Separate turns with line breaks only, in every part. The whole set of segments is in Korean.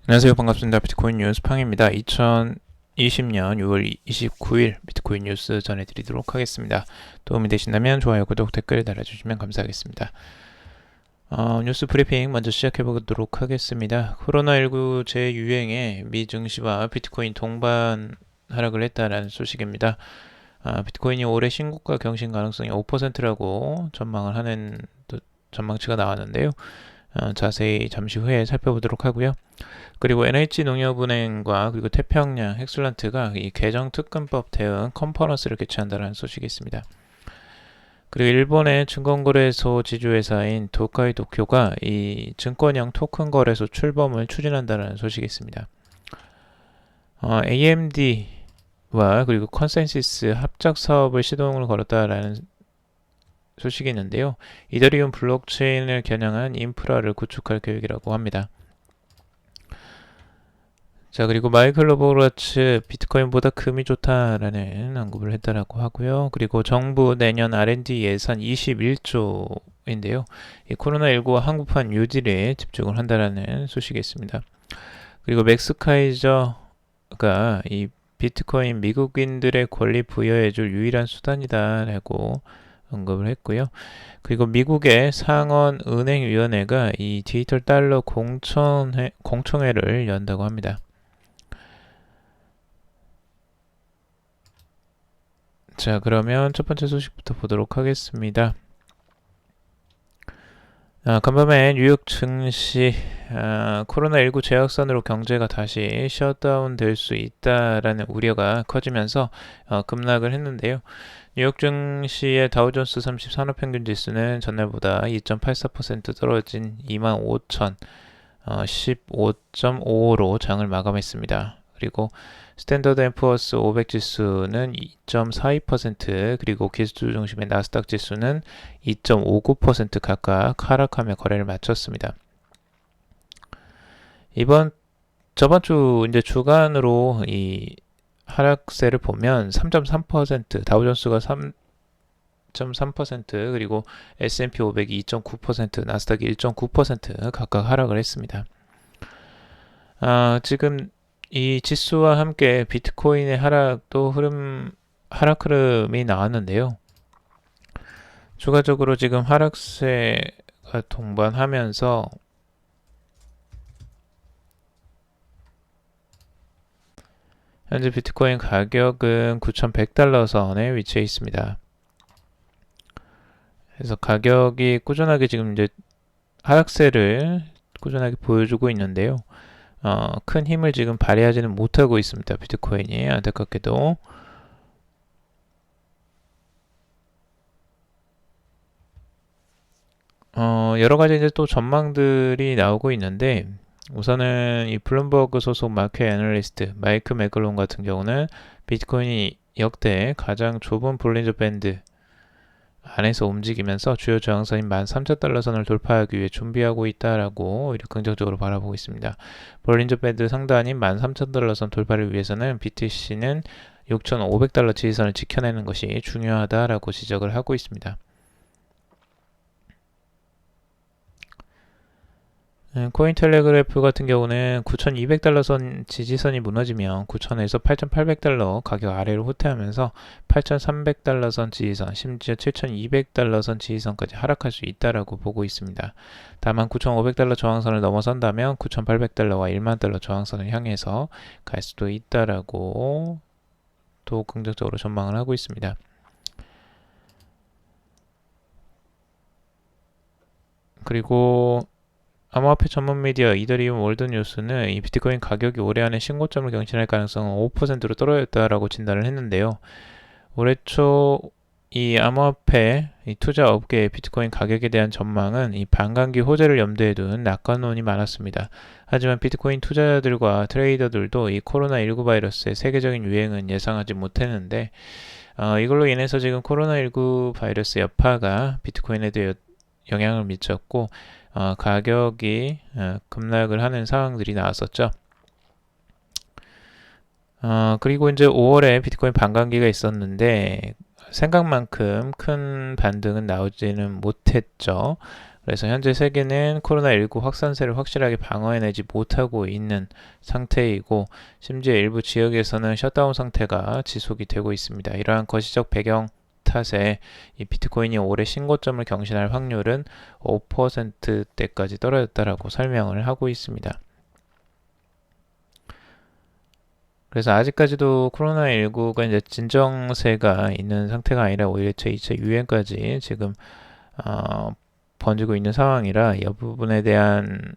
안녕하세요. 반갑습니다. 비트코인 뉴스 팡입니다. 2020년 6월 29일 비트코인 뉴스 전해드리도록 하겠습니다. 도움이 되신다면 좋아요, 구독, 댓글 달아주시면 감사하겠습니다. 뉴스 브리핑 먼저 시작해보도록 하겠습니다. 코로나19 재유행에 미 증시와 비트코인 동반 하락을 했다는 소식입니다. 비트코인이 올해 신고가 경신 가능성이 5%라고 전망을 하는 전망치가 나왔는데요. 자세히 잠시 후에 살펴보도록 하고요. 그리고 NH농협은행과 그리고 태평양 엑슬런트가 이 개정특근법 대응 컨퍼런스를 개최한다는 소식이 있습니다. 그리고 일본의 증권거래소 지주회사인 도카이 도쿄가 이 증권형 토큰 거래소 출범을 추진한다는 소식이 있습니다. AMD와 그리고 컨센시스 합작 사업을 시동을 걸었다라는 소식이 있는데요. 이더리움 블록체인을 겨냥한 인프라를 구축할 계획이라고 합니다. 자, 그리고 마이클 로보라츠 비트코인보다 금이 좋다라는 언급을 했다라고 하고요. 그리고 정부 내년 R&D 예산 21조인데요. 이 코로나19와 한국판 뉴딜에 집중을 한다라는 소식이 있습니다. 그리고 맥스 카이저가 이 비트코인 미국인들의 권리 부여해줄 유일한 수단이다라고 언급을 했고요. 그리고 미국의 상원은행위원회가 이 디지털 달러 공청회를 연다고 합니다. 자, 그러면 첫 번째 소식부터 보도록 하겠습니다. 간밤에 뉴욕 증시 코로나19 재확산으로 경제가 다시 셧다운 될 수 있다라는 우려가 커지면서 급락을 했는데요. 뉴욕 증시의 다우존스 30 산업평균 지수는 전날보다 2.84% 떨어진 25,015.55로 장을 마감했습니다. 그리고 스탠더드 앤 푸어스 500 지수는 2.42%, 그리고 기술 중심의 나스닥 지수는 2.59% 각각 하락하며 거래를 마쳤습니다. 저번 주 이제 주간으로 이 하락세를 보면 3.3%, 다우존스가 3.3%, 그리고 S&P 500이 2.9%, 나스닥이 1.9% 각각 하락을 했습니다. 지금 이 지수와 함께 비트코인의 하락 흐름이 나왔는데요. 추가적으로 지금 하락세가 동반하면서 현재 비트코인 가격은 9,100달러 선에 위치해 있습니다. 그래서 가격이 꾸준하게 지금 이제 하락세를 꾸준하게 보여주고 있는데요. 큰 힘을 지금 발휘하지는 못하고 있습니다. 비트코인이 안타깝게도. 여러 가지 이제 또 전망들이 나오고 있는데, 우선은 이 블룸버그 소속 마켓 애널리스트 마이크 맥글론 같은 경우는 비트코인이 역대 가장 좁은 볼린저 밴드 안에서 움직이면서 주요 저항선인 13,000달러 선을 돌파하기 위해 준비하고 있다라고 오히려 긍정적으로 바라보고 있습니다. 볼린저 밴드 상단인 13,000달러 선 돌파를 위해서는 BTC는 6,500달러 지지선을 지켜내는 것이 중요하다라고 지적을 하고 있습니다. 코인텔레그래프 같은 경우는 9,200달러 선 지지선이 무너지면 9,000에서 8,800달러 가격 아래로 후퇴하면서 8,300달러 선 지지선, 심지어 7,200달러 선 지지선까지 하락할 수 있다라고 보고 있습니다. 다만 9,500달러 저항선을 넘어선다면 9,800달러와 1만 달러 저항선을 향해서 갈 수도 있다라고 또 긍정적으로 전망을 하고 있습니다. 그리고 암호화폐 전문 미디어 이더리움 월드뉴스는 이 비트코인 가격이 올해 안에 신고점을 경신할 가능성은 5%로 떨어졌다라고 진단을 했는데요. 올해 초 이 암호화폐 투자 업계의 비트코인 가격에 대한 전망은 이 반감기 호재를 염두에 둔 낙관론이 많았습니다. 하지만 비트코인 투자자들과 트레이더들도 이 코로나19 바이러스의 세계적인 유행은 예상하지 못했는데 이걸로 인해서 지금 코로나19 바이러스 여파가 비트코인에도 영향을 미쳤고 가격이 급락을 하는 상황들이 나왔었죠. 그리고 이제 5월에 비트코인 반감기가 있었는데 생각만큼 큰 반등은 나오지는 못했죠. 그래서 현재 세계는 코로나19 확산세를 확실하게 방어해내지 못하고 있는 상태이고, 심지어 일부 지역에서는 셧다운 상태가 지속이 되고 있습니다. 이러한 거시적 배경 탓에 이 비트코인이 올해 신고점을 경신할 확률은 5%대까지 떨어졌다라고 설명을 하고 있습니다. 그래서 아직까지도 코로나19가 이제 진정세가 있는 상태가 아니라 오히려 제2차 유행까지 지금 번지고 있는 상황이라 이 부분에 대한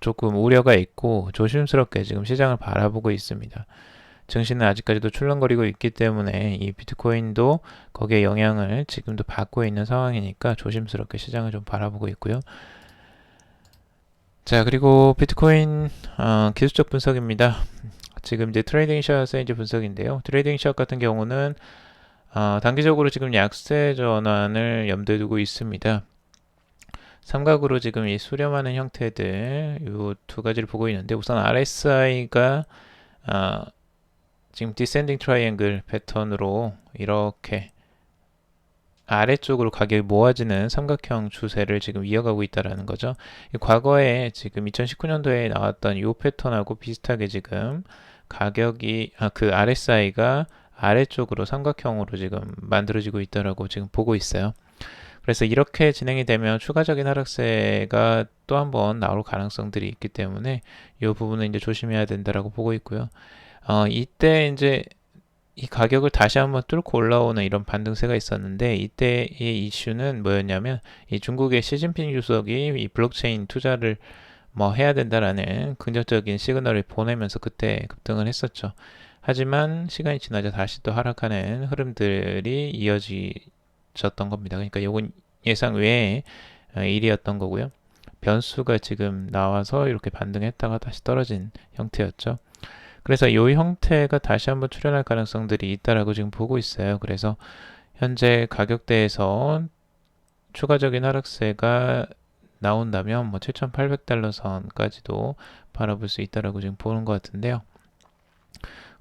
조금 우려가 있고 조심스럽게 지금 시장을 바라보고 있습니다. 증시는 아직까지도 출렁거리고 있기 때문에 이 비트코인도 거기에 영향을 지금도 받고 있는 상황이니까 조심스럽게 시장을 좀 바라보고 있고요. 자, 그리고 비트코인 기술적 분석입니다. 지금 이제 트레이딩 샷의 이제 분석인데요. 트레이딩 샷 같은 경우는 단기적으로 지금 약세 전환을 염두에 두고 있습니다. 삼각으로 지금 이 수렴하는 형태들 이 두 가지를 보고 있는데, 우선 RSI가 지금 디센딩 트라이앵글 패턴으로 이렇게 아래쪽으로 가격이 모아지는 삼각형 추세를 지금 이어가고 있다라는 거죠. 과거에 지금 2019년도에 나왔던 이 패턴하고 비슷하게 지금 가격이 그 RSI가 아래쪽으로 삼각형으로 지금 만들어지고 있다라고 지금 보고 있어요. 그래서 이렇게 진행이 되면 추가적인 하락세가 또 한 번 나올 가능성들이 있기 때문에 이 부분은 이제 조심해야 된다라고 보고 있고요. 이때 이제 이 가격을 다시 한번 뚫고 올라오는 이런 반등세가 있었는데, 이때의 이슈는 뭐였냐면 이 중국의 시진핑 주석이 이 블록체인 투자를 뭐 해야 된다라는 긍정적인 시그널을 보내면서 그때 급등을 했었죠. 하지만 시간이 지나자 다시 또 하락하는 흐름들이 이어졌던 겁니다. 그러니까 이건 예상 외의 일이었던 거고요. 변수가 지금 나와서 이렇게 반등했다가 다시 떨어진 형태였죠. 그래서 이 형태가 다시 한번 출현할 가능성들이 있다라고 지금 보고 있어요. 그래서 현재 가격대에서 추가적인 하락세가 나온다면 뭐 7,800달러 선까지도 바라볼 수 있다라고 지금 보는 것 같은데요.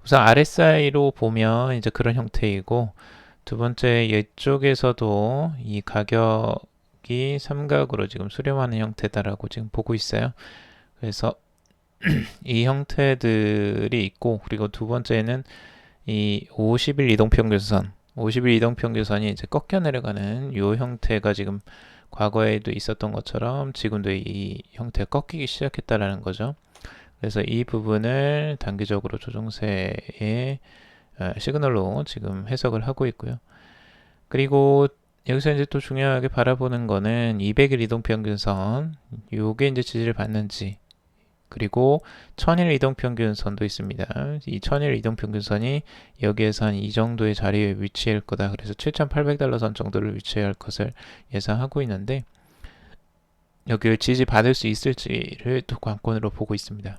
우선 RSI로 보면 이제 그런 형태이고, 두 번째 이쪽에서도 이 가격이 삼각으로 지금 수렴하는 형태다라고 지금 보고 있어요. 그래서 이 형태들이 있고, 그리고 두 번째는 이 50일 이동평균선, 50일 이동평균선이 이제 꺾여 내려가는 이 형태가 지금 과거에도 있었던 것처럼 지금도 이 형태가 꺾이기 시작했다라는 거죠. 그래서 이 부분을 단기적으로 조정세의 시그널로 지금 해석을 하고 있고요. 그리고 여기서 이제 또 중요하게 바라보는 거는 200일 이동평균선, 요게 이제 지지를 받는지, 그리고 1000일 이동평균선도 있습니다. 이 1000일 이동평균선이 여기에서 한 이 정도의 자리에 위치할 거다. 그래서 7,800달러 선 정도를 위치할 것을 예상하고 있는데, 여기를 지지받을 수 있을지를 또 관건으로 보고 있습니다.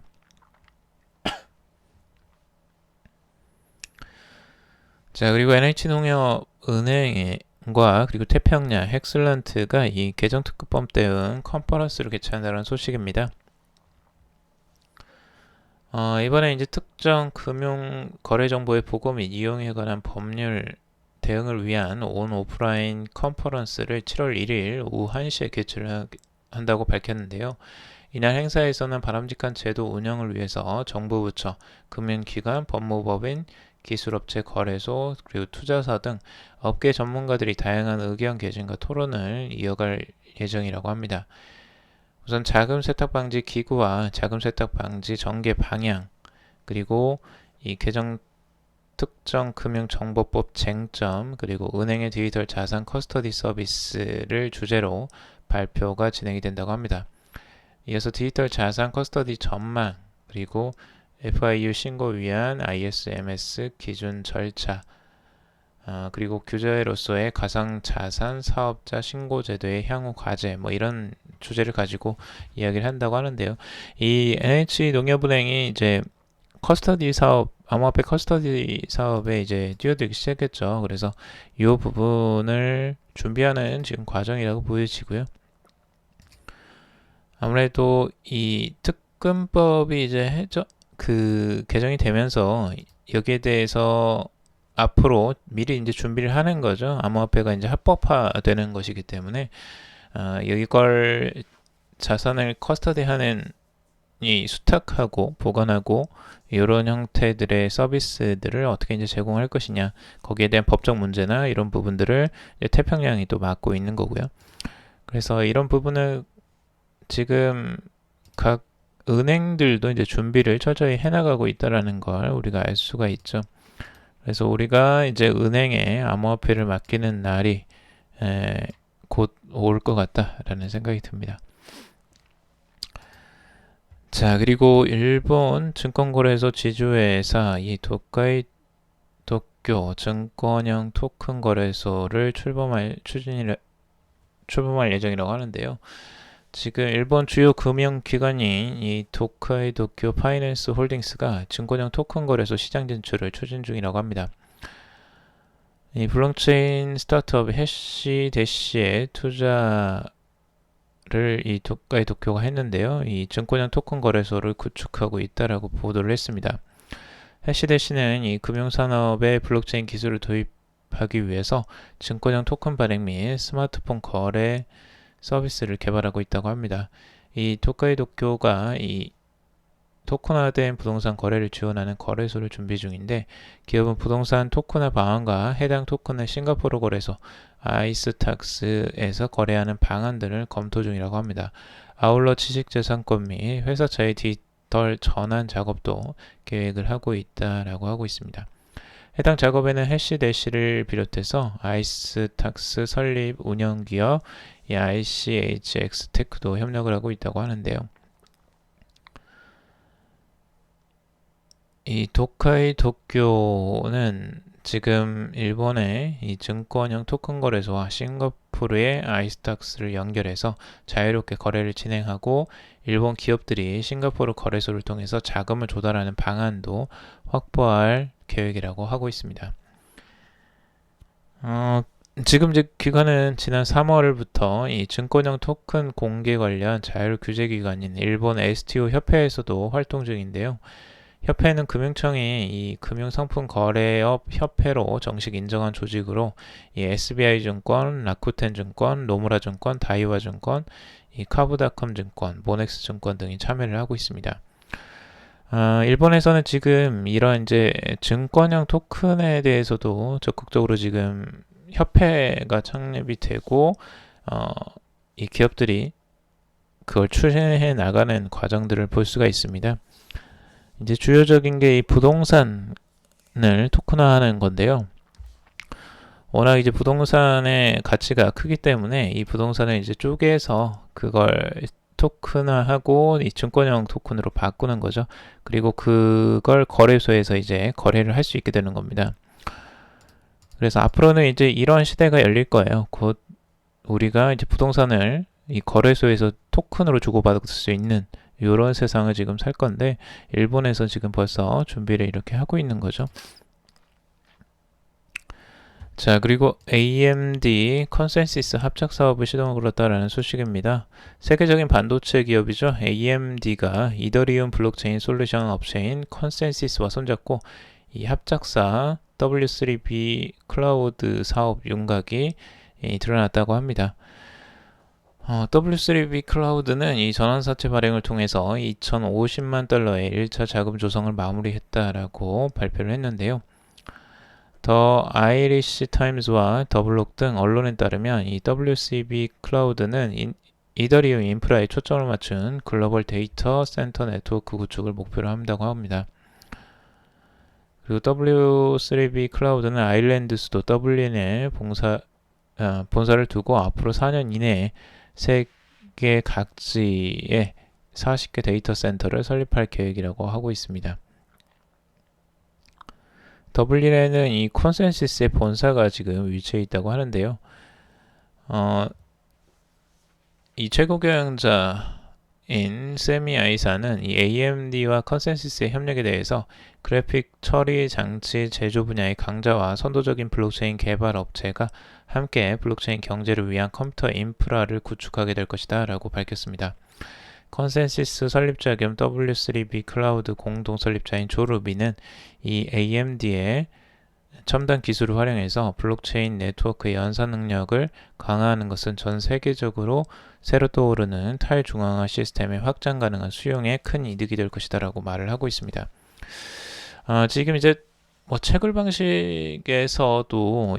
자, 그리고 NH농협은행과 그리고 태평양, 헥슬런트가 이 계정특급범 대응 컨퍼런스를 개최한다는 소식입니다. 이번에 이제 특정 금융 거래 정보의 보고 및 이용에 관한 법률 대응을 위한 온 오프라인 컨퍼런스를 7월 1일 오후 1시에 개최를 한다고 밝혔는데요. 이날 행사에서는 바람직한 제도 운영을 위해서 정부 부처, 금융기관, 법무법인, 기술업체, 거래소, 그리고 투자사 등 업계 전문가들이 다양한 의견 개진과 토론을 이어갈 예정이라고 합니다. 우선 자금 세탁 방지 기구와 자금 세탁 방지 전개 방향, 그리고 이 개정 특정 금융정보법 쟁점, 그리고 은행의 디지털 자산 커스터디 서비스를 주제로 발표가 진행이 된다고 합니다. 이어서 디지털 자산 커스터디 전망, 그리고 FIU 신고 위한 ISMS 기준 절차, 그리고 규제로서의 가상자산 사업자 신고 제도의 향후 과제, 뭐 이런 주제를 가지고 이야기를 한다고 하는데요. 이 NH농협은행이 이제 커스터디 사업, 암호화폐 커스터디 사업에 이제 뛰어들기 시작했죠. 그래서 이 부분을 준비하는 지금 과정이라고 보여지고요. 아무래도 이 특금법이 이제 개정이 되면서 여기에 대해서 앞으로 미리 이제 준비를 하는 거죠. 암호화폐가 이제 합법화되는 것이기 때문에 이걸 자산을 커스터디하는 이 수탁하고 보관하고 이런 형태들의 서비스들을 어떻게 이제 제공할 것이냐, 거기에 대한 법적 문제나 이런 부분들을 이제 태평양이 또 맡고 있는 거고요. 그래서 이런 부분을 지금 각 은행들도 이제 준비를 철저히 해나가고 있다라는 걸 우리가 알 수가 있죠. 그래서 우리가 이제 은행에 암호화폐를 맡기는 날이 곧 올 것 같다라는 생각이 듭니다. 자, 그리고 일본 증권거래소 지주회사 이 도카이 도쿄 증권형 토큰 거래소를 출범할 예정이라고 하는데요. 지금 일본 주요 금융기관인 이 도카이 도쿄 파이낸스 홀딩스가 증권형 토큰 거래소 시장 진출을 추진 중이라고 합니다. 이 블록체인 스타트업 해시대시의 투자를 이 도카이 도쿄가 했는데요. 이 증권형 토큰 거래소를 구축하고 있다라고 보도를 했습니다. 해시대시는 이 금융산업에 블록체인 기술을 도입하기 위해서 증권형 토큰 발행 및 스마트폰 거래 서비스를 개발하고 있다고 합니다. 이 도카이 도쿄가 이 토큰화된 부동산 거래를 지원하는 거래소를 준비 중인데, 기업은 부동산 토큰화 방안과 해당 토큰의 싱가포르 거래소 아이스탁스에서 거래하는 방안들을 검토 중이라고 합니다. 아울러 지식재산권 및 회사차의 디지털 전환 작업도 계획을 하고 있다라고 하고 있습니다. 해당 작업에는 해시대시를 비롯해서 아이스탁스 설립 운영기업 이 ICHX테크도 협력을 하고 있다고 하는데요. 이 도카이 도쿄는 지금 일본의 이 증권형 토큰 거래소와 싱가포르의 아이스탁스를 연결해서 자유롭게 거래를 진행하고, 일본 기업들이 싱가포르 거래소를 통해서 자금을 조달하는 방안도 확보할 계획이라고 하고 있습니다. 지금 기관은 지난 3월부터 이 증권형 토큰 공개 관련 자율 규제 기관인 일본 STO 협회에서도 활동 중인데요. 협회는 금융청이 이 금융상품 거래업 협회로 정식 인정한 조직으로 이 SBI증권, 라쿠텐증권, 노무라증권, 다이와증권, 이 카부다컴 증권, 모넥스 증권 등이 참여를 하고 있습니다. 일본에서는 지금 이런 이제 증권형 토큰에 대해서도 적극적으로 지금 협회가 창립이 되고 이 기업들이 그걸 추진해 나가는 과정들을 볼 수가 있습니다. 이제 주요적인 게 이 부동산을 토큰화하는 건데요. 워낙 이제 부동산의 가치가 크기 때문에 이 부동산을 이제 쪼개서 그걸 토큰화하고 이 증권형 토큰으로 바꾸는 거죠. 그리고 그걸 거래소에서 이제 거래를 할 수 있게 되는 겁니다. 그래서 앞으로는 이제 이런 시대가 열릴 거예요. 곧 우리가 이제 부동산을 이 거래소에서 토큰으로 주고받을 수 있는 이런 세상을 지금 살 건데, 일본에서 지금 벌써 준비를 이렇게 하고 있는 거죠. 자, 그리고 AMD 컨센시스 합작 사업을 시동을 걸었다라는 소식입니다. 세계적인 반도체 기업이죠. AMD가 이더리움 블록체인 솔루션 업체인 컨센시스와 손잡고 이 합작사 W3B 클라우드 사업 윤곽이 드러났다고 합니다. W3B 클라우드는 이 전환사채 발행을 통해서 2,050만 달러의 1차 자금 조성을 마무리했다라고 발표를 했는데요. 더 아이리시 타임즈와 더블록 등 언론에 따르면 이 WCB 클라우드는 이더리움 인프라에 초점을 맞춘 글로벌 데이터 센터 네트워크 구축을 목표로 한다고 합니다. 그리고 W3B 클라우드는 아일랜드 수도 더블린에 본사를 두고 앞으로 4년 이내에 세계 각지에 40개 데이터 센터를 설립할 계획이라고 하고 있습니다. 더블린에는 이 컨센시스의 본사가 지금 위치해 있다고 하는데요. 이 최고 경영자인 세미 아이사는 이 AMD와 컨센시스의 협력에 대해서 그래픽 처리 장치 제조 분야의 강자와 선도적인 블록체인 개발 업체가 함께 블록체인 경제를 위한 컴퓨터 인프라를 구축하게 될 것이다 라고 밝혔습니다. 컨센시스 설립자 겸 W3B 클라우드 공동 설립자인 조 루비는 이 AMD의 첨단 기술을 활용해서 블록체인 네트워크의 연산 능력을 강화하는 것은 전 세계적으로 새로 떠오르는 탈중앙화 시스템의 확장 가능한 수용에 큰 이득이 될 것이다라고 말을 하고 있습니다. 지금 이제 뭐 채굴 방식에서도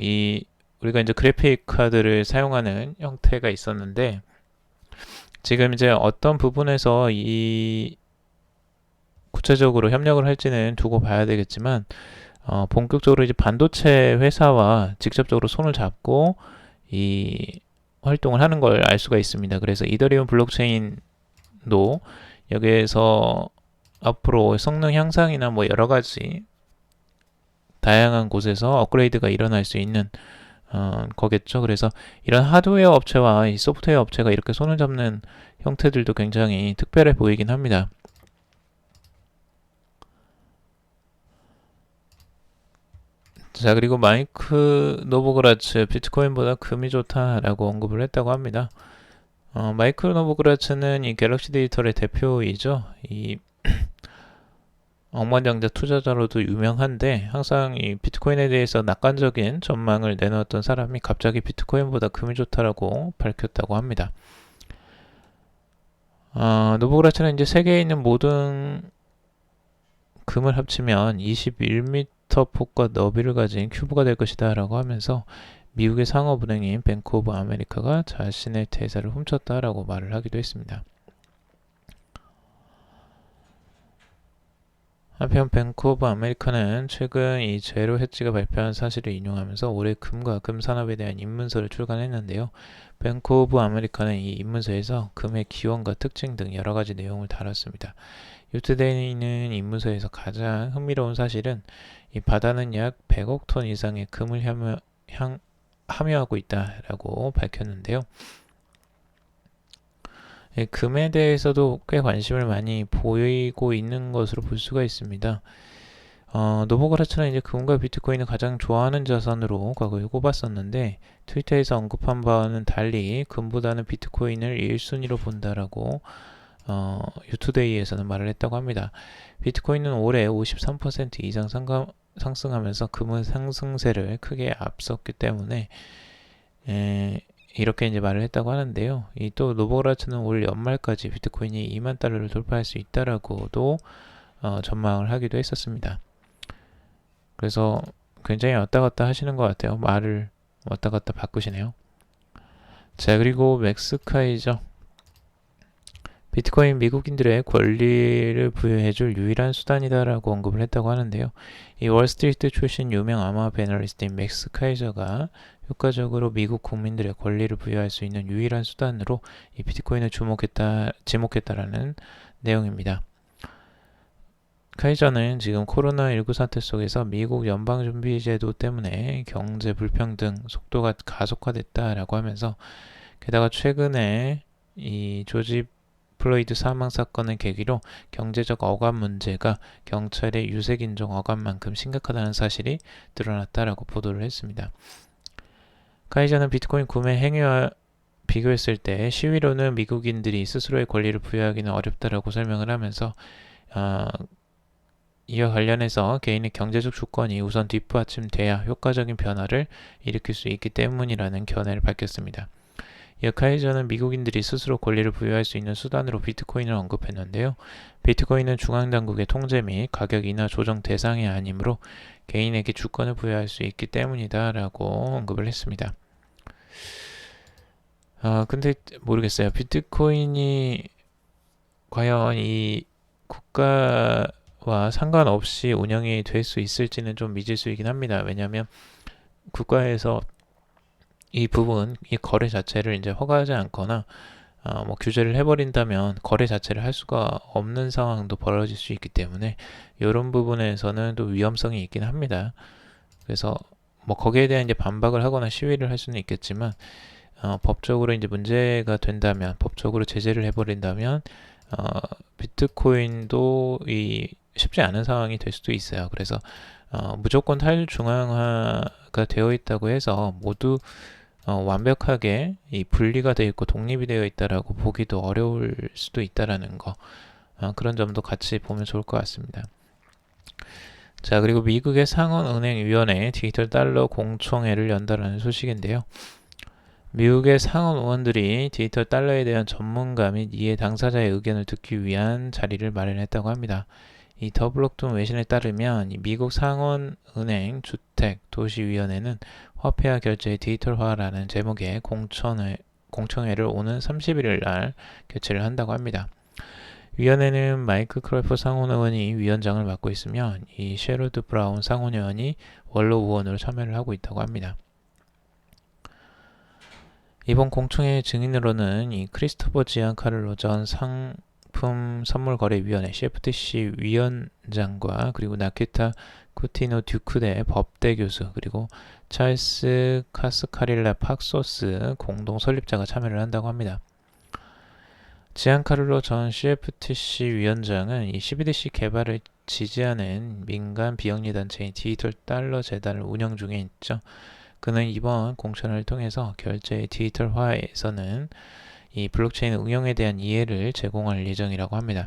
우리가 이제 그래픽 카드를 사용하는 형태가 있었는데, 지금 이제 어떤 부분에서 구체적으로 협력을 할지는 두고 봐야 되겠지만, 본격적으로 이제 반도체 회사와 직접적으로 손을 잡고 활동을 하는 걸 알 수가 있습니다. 그래서 이더리움 블록체인도 여기에서 앞으로 성능 향상이나 뭐 여러 가지 다양한 곳에서 업그레이드가 일어날 수 있는 거겠죠. 그래서 이런 하드웨어 업체와 이 소프트웨어 업체가 이렇게 손을 잡는 형태들도 굉장히 특별해 보이긴 합니다. 자, 그리고 마이크 노보그라츠 비트코인보다 금이 좋다라고 언급을 했다고 합니다. 마이크 노보그라츠는 이 갤럭시 디지털의 대표이죠. 이 억만장자 투자자로도 유명한데, 항상 이 비트코인에 대해서 낙관적인 전망을 내놓았던 사람이 갑자기 비트코인보다 금이 좋다라고 밝혔다고 합니다. 노보그라츠는 이제 세계에 있는 모든 금을 합치면 21m 폭과 너비를 가진 큐브가 될 것이다 라고 하면서 미국의 상업은행인 뱅크 오브 아메리카가 자신의 대사를 훔쳤다라고 말을 하기도 했습니다. 한편 뱅크 오브 아메리카는 최근 이 제로 헤지가 발표한 사실을 인용하면서 올해 금과 금 산업에 대한 입문서를 출간했는데요. 뱅크 오브 아메리카는 이 입문서에서 금의 기원과 특징 등 여러 가지 내용을 다뤘습니다. 유투데이는 입문서에서 가장 흥미로운 사실은 이 바다는 약 100억 톤 이상의 금을 함유하고 있다라고 밝혔는데요. 금에 대해서도 꽤 관심을 많이 보이고 있는 것으로 볼 수가 있습니다. 노보그라츠는 이제 금과 비트코인을 가장 좋아하는 자산으로 과거에 꼽았었는데, 트위터에서 언급한 바와는 달리 금보다는 비트코인을 1순위로 본다라고 유투데이에서는 말을 했다고 합니다. 비트코인은 올해 53% 이상 상승하면서 금은 상승세를 크게 앞섰기 때문에 이렇게 이제 말을 했다고 하는데요. 또 노보그라츠는 올 연말까지 비트코인이 2만 달러를 돌파할 수 있다라고도 전망을 하기도 했었습니다. 그래서 굉장히 왔다 갔다 하시는 것 같아요. 말을 왔다 갔다 바꾸시네요. 자, 그리고 맥스카이죠. 비트코인 미국인들의 권리를 부여해줄 유일한 수단이다라고 언급을 했다고 하는데요. 이 월스트리트 출신 유명 암호화폐 애널리스트인 맥스 카이저가 효과적으로 미국 국민들의 권리를 부여할 수 있는 유일한 수단으로 이 비트코인을 지목했다라는 내용입니다. 카이저는 지금 코로나19 사태 속에서 미국 연방준비제도 때문에 경제 불평등 속도가 가속화됐다라고 하면서, 게다가 최근에 이 조지 플로이드 사망 사건을 계기로 경제적 어감 문제가 경찰의 유색인종 어감만큼 심각하다는 사실이 드러났다라고 보도를 했습니다. 카이저는 비트코인 구매 행위와 비교했을 때 시위로는 미국인들이 스스로의 권리를 부여하기는 어렵다라고 설명을 하면서 이와 관련해서 개인의 경제적 주권이 우선 뒷받침돼야 효과적인 변화를 일으킬 수 있기 때문이라는 견해를 밝혔습니다. 카이저는 미국인들이 스스로 권리를 부여할 수 있는 수단으로 비트코인을 언급했는데요. 비트코인은 중앙당국의 통제 및 가격 인하 조정 대상이 아니므로 개인에게 주권을 부여할 수 있기 때문이다 라고 언급을 했습니다. 근데 모르겠어요. 비트코인이 과연 이 국가와 상관없이 운영이 될 수 있을지는 좀 미지수이긴 합니다. 왜냐하면 국가에서 이 거래 자체를 이제 허가하지 않거나 뭐 규제를 해버린다면 거래 자체를 할 수가 없는 상황도 벌어질 수 있기 때문에 이런 부분에서는 또 위험성이 있긴 합니다. 그래서 뭐 거기에 대한 이제 반박을 하거나 시위를 할 수는 있겠지만 법적으로 이제 문제가 된다면, 법적으로 제재를 해버린다면 비트코인도 쉽지 않은 상황이 될 수도 있어요. 그래서 무조건 탈중앙화가 되어 있다고 해서 모두 완벽하게 분리가 되어 있고 독립이 되어 있다라고 보기도 어려울 수도 있다라는 거, 그런 점도 같이 보면 좋을 것 같습니다. 자, 그리고 미국의 상원은행위원회 디지털 달러 공청회를 연다라는 소식인데요. 미국의 상원 의원들이 디지털 달러에 대한 전문가 및 이해 당사자의 의견을 듣기 위한 자리를 마련했다고 합니다. 이 더블록돈 외신에 따르면 이 미국 상원은행 주택도시위원회는 화폐와 결제의 디지털화라는 제목의 공청회를 오는 31일 날 개최를 한다고 합니다. 위원회는 마이크 크로이프 상원의원이 위원장을 맡고 있으며 이 셰러드 브라운 상원의원이 원로 의원으로 참여를 하고 있다고 합니다. 이번 공청회 증인으로는 이 크리스토퍼 지안카를로 전 상품선물거래위원회 CFTC 위원장과 그리고 나키타 쿠티노 듀크대 법대 교수 그리고 찰스 카스카릴라 팍소스 공동 설립자가 참여를 한다고 합니다. 지안카를로 전 CFTC 위원장은 이 CBDC 개발을 지지하는 민간 비영리 단체인 디지털 달러 재단을 운영 중에 있죠. 그는 이번 공청회를 통해서 결제의 디지털화에서는 이 블록체인 응용에 대한 이해를 제공할 예정이라고 합니다.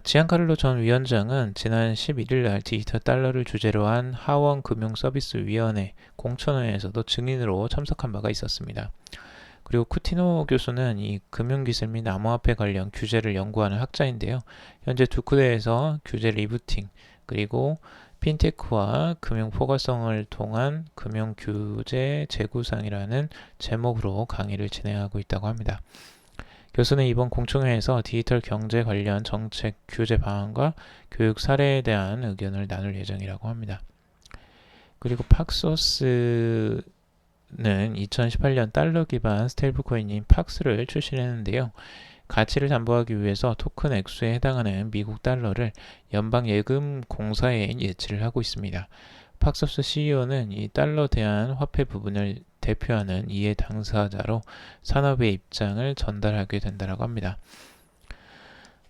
지안카를로 전 위원장은 지난 11일 날 디지털 달러를 주제로 한 하원금융서비스위원회 공청회에서도 증인으로 참석한 바가 있었습니다. 그리고 쿠티노 교수는 이 금융기술 및 암호화폐 관련 규제를 연구하는 학자인데요. 현재 두쿠대에서 규제 리부팅 그리고 핀테크와 금융 포괄성을 통한 금융 규제 재구상이라는 제목으로 강의를 진행하고 있다고 합니다. 교수는 이번 공청회에서 디지털 경제 관련 정책 규제 방안과 교육 사례에 대한 의견을 나눌 예정이라고 합니다. 그리고 팍소스는 2018년 달러 기반 스테이블코인인 팍스를 출시했는데요. 가치를 담보하기 위해서 토큰 액수에 해당하는 미국 달러를 연방예금공사에 예치를 하고 있습니다. 팍소스 CEO는 이 달러 대한 화폐 부분을 대표하는 이해 당사자로 산업의 입장을 전달하게 된다고 합니다.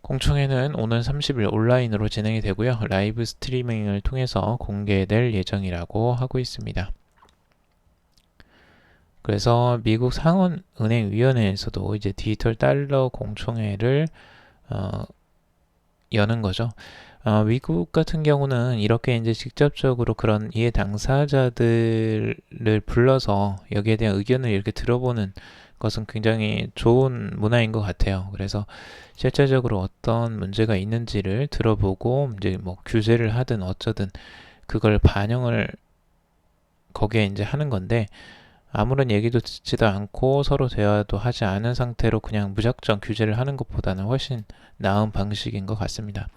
공청회는 오는 30일 온라인으로 진행이 되고요. 라이브 스트리밍을 통해서 공개될 예정이라고 하고 있습니다. 그래서 미국 상원은행위원회에서도 이제 디지털 달러 공청회를 여는 거죠. 미국 같은 경우는 이렇게 이제 직접적으로 그런 이해 당사자들을 불러서 여기에 대한 의견을 이렇게 들어보는 것은 굉장히 좋은 문화인 것 같아요. 그래서 실제적으로 어떤 문제가 있는지를 들어보고 이제 뭐 규제를 하든 어쩌든 그걸 반영을 거기에 이제 하는 건데 아무런 얘기도 듣지도 않고 서로 대화도 하지 않은 상태로 그냥 무작정 규제를 하는 것보다는 훨씬 나은 방식인 것 같습니다.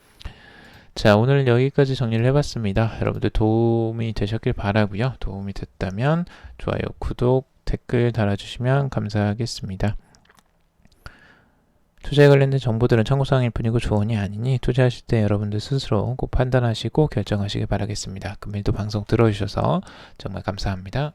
자, 오늘 여기까지 정리를 해봤습니다. 여러분들 도움이 되셨길 바라고요. 도움이 됐다면 좋아요, 구독, 댓글 달아주시면 감사하겠습니다. 투자에 관련된 정보들은 참고사항일 뿐이고 조언이 아니니 투자하실 때 여러분들 스스로 꼭 판단하시고 결정하시길 바라겠습니다. 금일도 방송 들어주셔서 정말 감사합니다.